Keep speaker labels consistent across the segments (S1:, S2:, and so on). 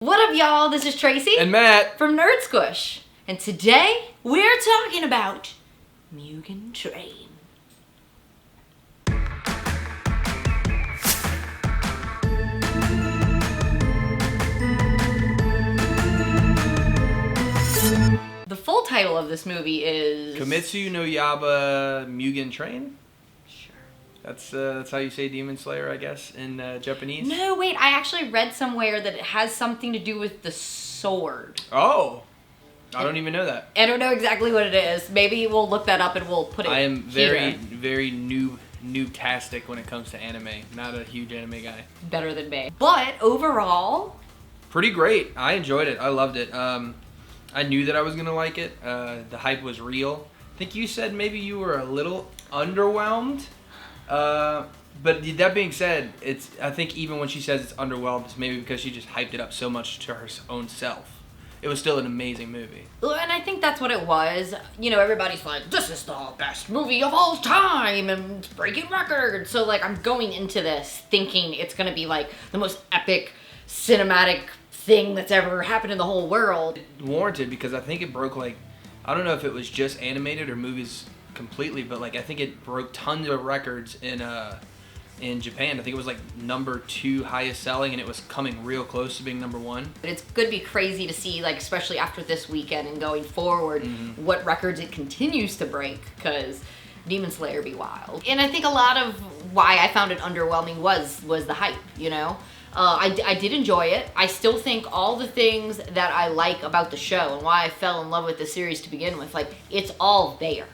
S1: What up, y'all? This is Tracy
S2: and Matt
S1: from Nerd Squish, and today we're talking about Mugen Train. The full title of this movie is
S2: Kimetsu no Yaiba Mugen Train.
S1: Sure.
S2: That's how you say Demon Slayer, I guess, in Japanese.
S1: No, wait. I actually read somewhere that it has something to do with the sword.
S2: Oh, I don't even know that.
S1: I don't know exactly what it is. Maybe we'll look that up and we'll put it.
S2: I am very,
S1: here.
S2: very noob-tastic when it comes to anime. Not a huge anime guy.
S1: Better than me. But overall,
S2: pretty great. I enjoyed it. I loved it. I knew that I was gonna like it. The hype was real. I think you said maybe you were a little underwhelmed. But that being said, I think even when she says it's underwhelmed, it's maybe because she just hyped it up so much to her own self. It was still an amazing movie.
S1: And I think that's what it was. You know, everybody's like, this is the best movie of all time, and it's breaking records. So, like, I'm going into this thinking it's going to be, like, the most epic cinematic thing that's ever happened in the whole world.
S2: It warranted, because I think it broke, like, I don't know if it was just animated or movies completely, but, like, I think it broke tons of records in Japan. I think it was like #2 highest selling, and it was coming real close to being #1.
S1: It's going to be crazy to see, like, especially after this weekend and going forward, what records it continues to break, because Demon Slayer be wild. And I think a lot of why I found it underwhelming was the hype, you know? I did enjoy it. I still think all the things that I like about the show and why I fell in love with the series to begin with, like, it's all there.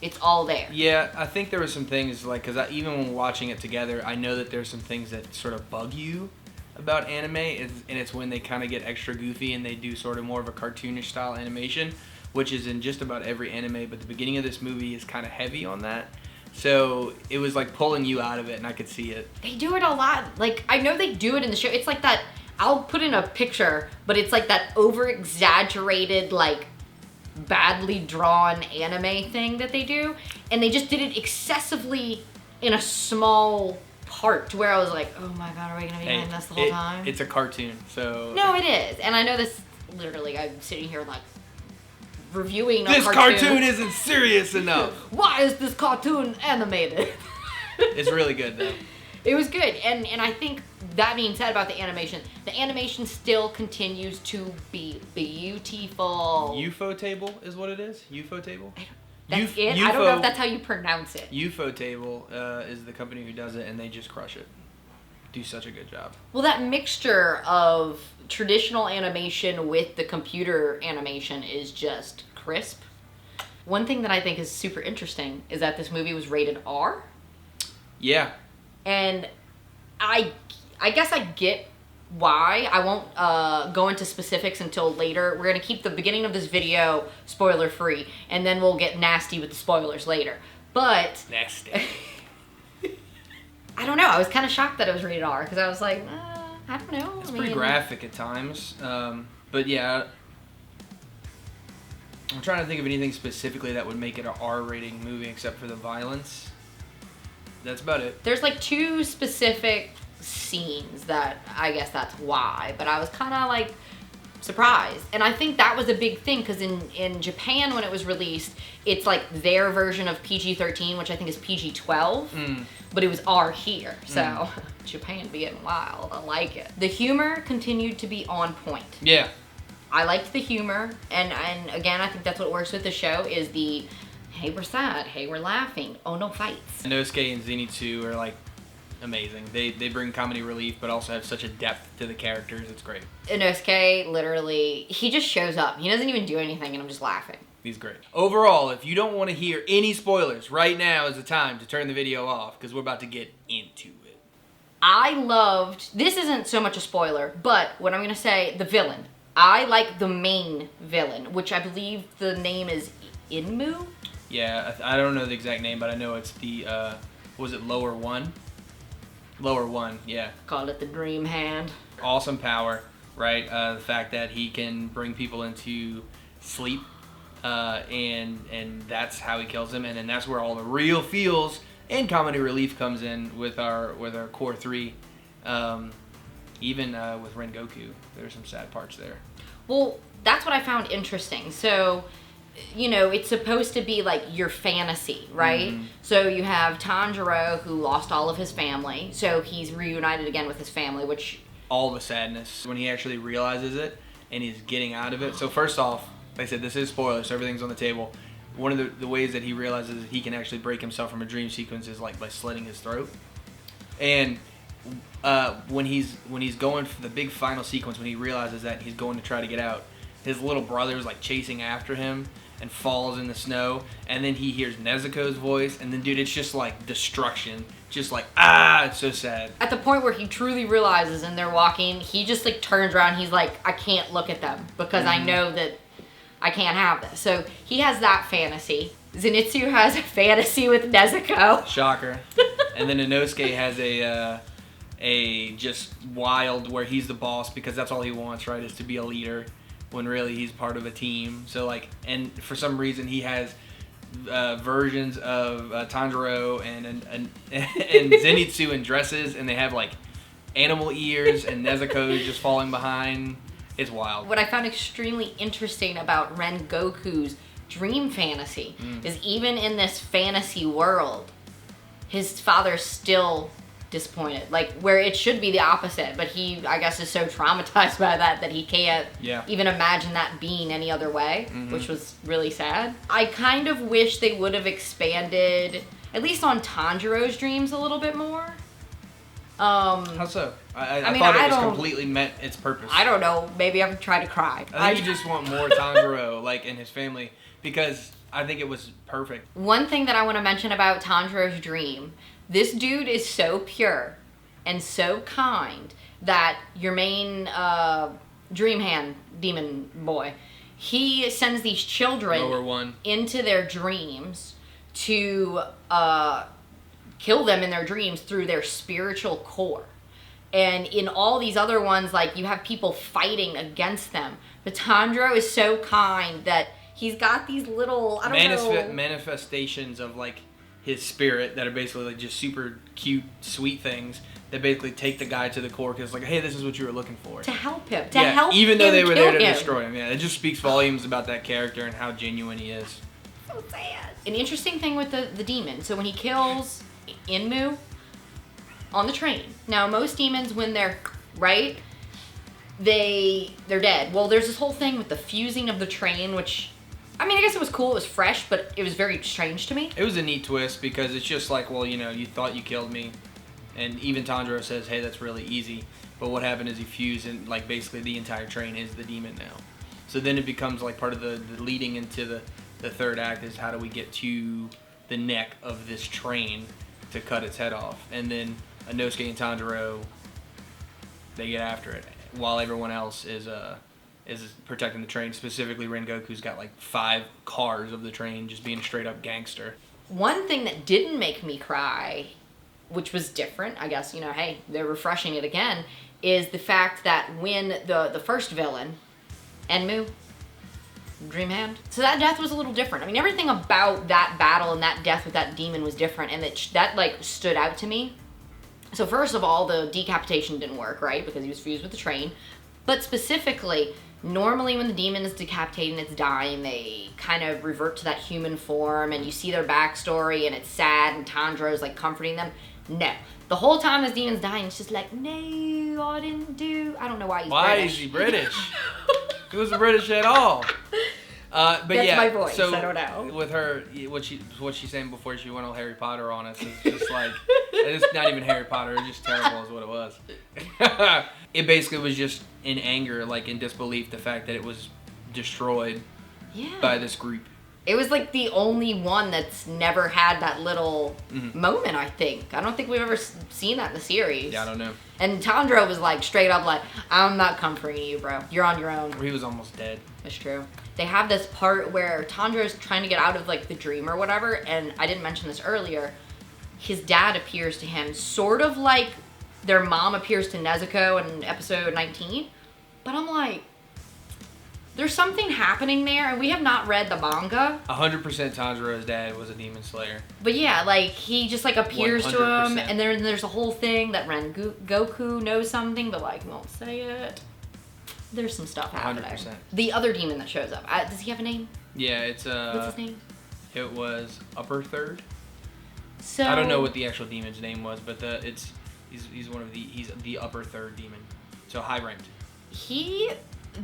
S1: It's all there.
S2: Yeah, I think there were some things, like, because even when watching it together, I know that there's some things that sort of bug you about anime, and it's when they kind of get extra goofy and they do sort of more of a cartoonish style animation, which is in just about every anime, but the beginning of this movie is kind of heavy on that. So it was like pulling you out of it, and I could see it.
S1: They do it a lot. Like, I know they do it in the show. It's like that, I'll put in a picture, but it's like that over-exaggerated, like, badly drawn anime thing that they do, and they just did it excessively in a small part to where I was like, oh my god, are we gonna be doing this the whole time?
S2: It's a cartoon, so...
S1: No, it is, and I know this, literally, I'm sitting here like, reviewing a
S2: this cartoon isn't serious enough!
S1: Why is this cartoon animated?
S2: It's really good, though.
S1: It was good, and I think, that being said about the animation still continues to be beautiful.
S2: UFO Table is what it is? UFO Table?
S1: That's it? I don't know if that's how you pronounce it.
S2: UFO Table is the company who does it, and they just crush it. Do such a good job.
S1: Well, that mixture of traditional animation with the computer animation is just crisp. One thing that I think is super interesting is that this movie was rated R.
S2: Yeah.
S1: And I guess I get why. I won't go into specifics until later. We're going to keep the beginning of this video spoiler free, and then we'll get nasty with the spoilers later. But...
S2: Nasty.
S1: I don't know. I was kind of shocked that it was rated R, because I was like, I don't know.
S2: It's pretty graphic at times. But yeah, I'm trying to think of anything specifically that would make it an R rating movie except for the violence. That's about it.
S1: There's like 2 specific scenes that I guess that's why, but I was kind of like surprised. And I think that was a big thing, because in Japan when it was released, it's like their version of PG-13, which I think is PG-12, but it was R here. So Japan be getting wild. I like it. The humor continued to be on point.
S2: Yeah.
S1: I liked the humor, and again, I think that's what works with the show is the hey, we're sad, hey, we're laughing, oh, no fights.
S2: Inosuke and Zenitsu are, like, amazing. They bring comedy relief, but also have such a depth to the characters. It's great.
S1: Inosuke, literally, he just shows up. He doesn't even do anything, and I'm just laughing.
S2: He's great. Overall, if you don't want to hear any spoilers, right now is the time to turn the video off, because we're about to get into it.
S1: I loved, this isn't so much a spoiler, but what I'm going to say, the villain. I like the main villain, which I believe the name is Inmu?
S2: Yeah, I don't know the exact name, but I know it's the, was it Lower One? Lower One, yeah.
S1: Call it the Dream Hand.
S2: Awesome power, right? The fact that he can bring people into sleep, and that's how he kills them, and then that's where all the real feels and comedy relief comes in with our core 3. Even with Rengoku, there's some sad parts there.
S1: Well, that's what I found interesting. So, you know, it's supposed to be like your fantasy, right? Mm-hmm. So you have Tanjiro, who lost all of his family, so he's reunited again with his family, which...
S2: All the sadness when he actually realizes it and he's getting out of it. So first off, like I said, this is spoilers, so everything's on the table. One of the ways that he realizes that he can actually break himself from a dream sequence is like by slitting his throat. And when he's going for the big final sequence, when he realizes that he's going to try to get out, his little brother's like chasing after him and falls in the snow, and then he hears Nezuko's voice, and then dude, it's just like destruction, just like it's so sad.
S1: At the point where he truly realizes and they're walking, he just like turns around, he's like, I can't look at them because I know that I can't have this. So he has that fantasy. Zenitsu has a fantasy with Nezuko.
S2: Shocker. And then Inosuke has a just wild where he's the boss because that's all he wants, right, is to be a leader, when really he's part of a team. So like, and for some reason he has versions of Tanjiro and Zenitsu in dresses, and they have like animal ears, and Nezuko just falling behind. It's wild.
S1: What I found extremely interesting about Rengoku's dream fantasy is even in this fantasy world, his father's still disappointed. Like, where it should be the opposite, but he, I guess, is so traumatized by that he can't even imagine that being any other way, which was really sad. I kind of wish they would have expanded, at least on Tanjiro's dreams, a little bit more.
S2: How so? I thought it was completely met its purpose.
S1: I don't know. Maybe I'm trying to cry.
S2: I think you just want more Tanjiro, like, in his family, because I think it was perfect.
S1: One thing that I want to mention about Tanjiro's dream, this dude is so pure and so kind that your main dream hand demon boy, he sends these children into their dreams to kill them in their dreams through their spiritual core. And in all these other ones, like, you have people fighting against them. But Tanjiro is so kind that he's got these little, I don't know...
S2: manifestations of, like, his spirit that are basically, like, just super cute, sweet things that basically take the guy to the core because, like, hey, this is what you were looking for.
S1: To help him. To help
S2: even though they were there to
S1: him.
S2: destroy him. Yeah, it just speaks volumes about that character and how genuine he is.
S1: So sad. An interesting thing with the demon. So when he kills Inmu on the train. Now, most demons, when they're, right, they're dead. Well, there's this whole thing with the fusing of the train, which, I mean, I guess it was cool, it was fresh, but it was very strange to me.
S2: It was a neat twist because it's just like, well, you know, you thought you killed me, and even Tanjiro says, hey, that's really easy, but what happened is he fused, and, like, basically the entire train is the demon now. So then it becomes, like, part of the leading into the third act is how do we get to the neck of this train to cut its head off, and then Inosuke and Tanjiro, they get after it, while everyone else is protecting the train. Specifically, Rengoku's got like 5 cars of the train, just being a straight up gangster.
S1: One thing that didn't make me cry, which was different, I guess, you know, hey, they're refreshing it again, is the fact that when the first villain, Enmu, Dream Hand, so that death was a little different. I mean, everything about that battle and that death with that demon was different, and that like stood out to me. So first of all, the decapitation didn't work, right? Because he was fused with the train. But specifically, normally when the demon is decapitated and it's dying, they kind of revert to that human form, and you see their backstory, and it's sad, and Tanjiro's like comforting them. No. The whole time this demon's dying, it's just like, no, I didn't do... I don't know why he's British.
S2: Why is he British? He wasn't British at all. But
S1: that's
S2: yeah,
S1: my voice,
S2: so
S1: I don't know.
S2: With her, what she's saying before she went all Harry Potter on us is just like, it's not even Harry Potter, it's just terrible is what it was. It basically was just in anger, like in disbelief, the fact that it was destroyed by this group.
S1: It was like the only one that's never had that little moment, I think. I don't think we've ever seen that in the series.
S2: Yeah, I don't know.
S1: And Tanjiro was like, straight up like, I'm not comforting you, bro. You're on your own.
S2: He was almost dead.
S1: That's true. They have this part where Tanjiro's trying to get out of like the dream or whatever, and I didn't mention this earlier, his dad appears to him sort of like their mom appears to Nezuko in episode 19, but I'm like, There's something happening there, and we have not read the manga.
S2: 100% Tanjiro's dad was a demon slayer.
S1: But yeah, like, he just, like, appears to him,
S2: 100%.
S1: and there's a whole thing that Goku knows something, but, like, won't say it. There's some stuff happening.
S2: 100%.
S1: The other demon that shows up, does he have a name?
S2: Yeah, it's
S1: What's his name?
S2: It was Upper Third.
S1: So
S2: I don't know what the actual demon's name was, but he's the Upper Third demon, so high ranked.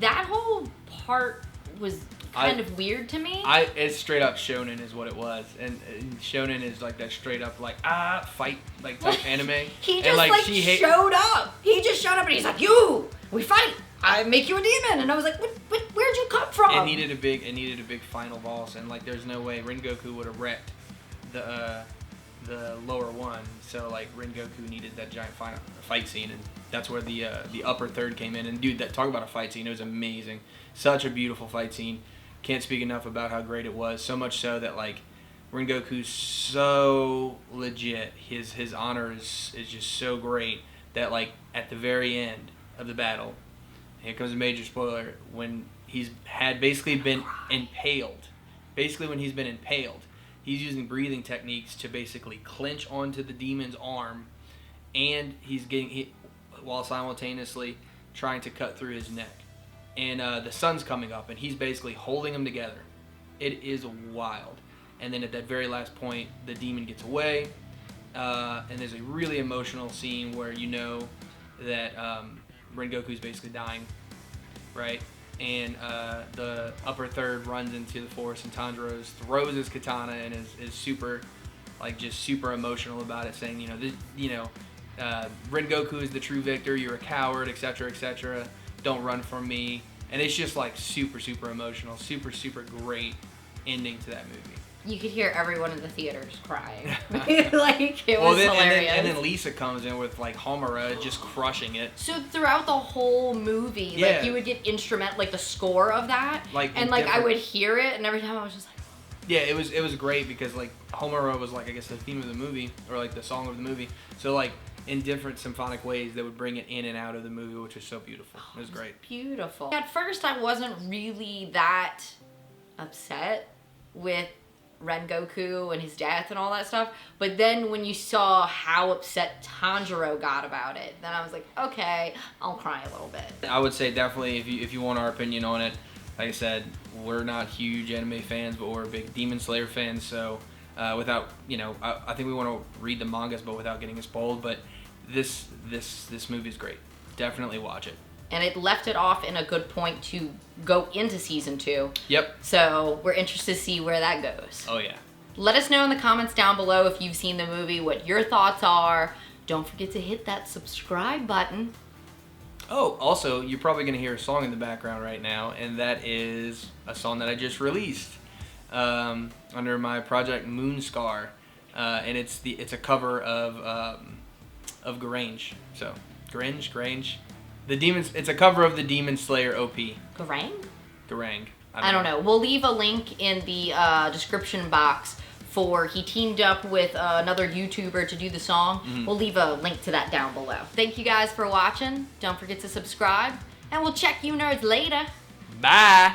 S1: That whole part was kind of weird to me.
S2: It's straight up shonen is what it was, and shonen is like that straight up like fight like type anime.
S1: He just
S2: and, like,
S1: showed up. He just showed up and he's like, we fight. I make you a demon, and I was like, where'd you come from?
S2: It needed a big final boss, and like there's no way Rengoku would have wrecked the lower one. So like Rengoku needed that giant fight scene, and that's where the Upper Third came in. And dude, talk about a fight scene. It was amazing. Such a beautiful fight scene. Can't speak enough about how great it was. So much so that like Rengoku's so legit. His honor is just so great that like at the very end of the battle, here comes a major spoiler, when he's basically been impaled. Basically when he's been impaled, he's using breathing techniques to basically clench onto the demon's arm, and he's getting hit while simultaneously trying to cut through his neck. And the sun's coming up, and he's basically holding them together. It is wild. And then at that very last point, the demon gets away, and there's a really emotional scene where you know that Rengoku's basically dying, right? And the Upper Third runs into the forest, and Tanjiro throws his katana and is super, like, just super emotional about it, saying, Rengoku is the true victor. You're a coward, etc., etc. Don't run from me. And it's just like super, super emotional, super, super great ending to that movie.
S1: You could hear everyone in the theaters crying. Like, it was hilarious.
S2: And then Lisa comes in with, like, Homura just crushing it.
S1: So throughout the whole movie, like, you would get like, the score of that. And, like, I would hear it, and every time I was just like...
S2: Yeah, it was great because, like, Homura was, like, I guess the theme of the movie, or, like, the song of the movie. So, like, in different symphonic ways, they would bring it in and out of the movie, which was so beautiful. It was great.
S1: Beautiful. At first, I wasn't really that upset with Rengoku and his death and all that stuff, but then when you saw how upset Tanjiro got about it, then I was like, okay, I'll cry a little bit.
S2: I would say definitely if you want our opinion on it, like I said, we're not huge anime fans, but we're big Demon Slayer fans, so without, I think we want to read the mangas, but without getting spoiled, but this movie is great. Definitely watch it.
S1: And it left it off in a good point to go into season 2.
S2: Yep.
S1: So we're interested to see where that goes.
S2: Oh, yeah.
S1: Let us know in the comments down below if you've seen the movie, what your thoughts are. Don't forget to hit that subscribe button.
S2: Oh, also, you're probably going to hear a song in the background right now, and that is a song that I just released under my project Moonscar, and it's a cover of Guerenge. So, Guerenge. It's a cover of the Demon Slayer OP. Guerenge.
S1: I don't know. We'll leave a link in the description box for he teamed up with another YouTuber to do the song. Mm-hmm. We'll leave a link to that down below. Thank you guys for watching. Don't forget to subscribe, and we'll check you nerds later.
S2: Bye.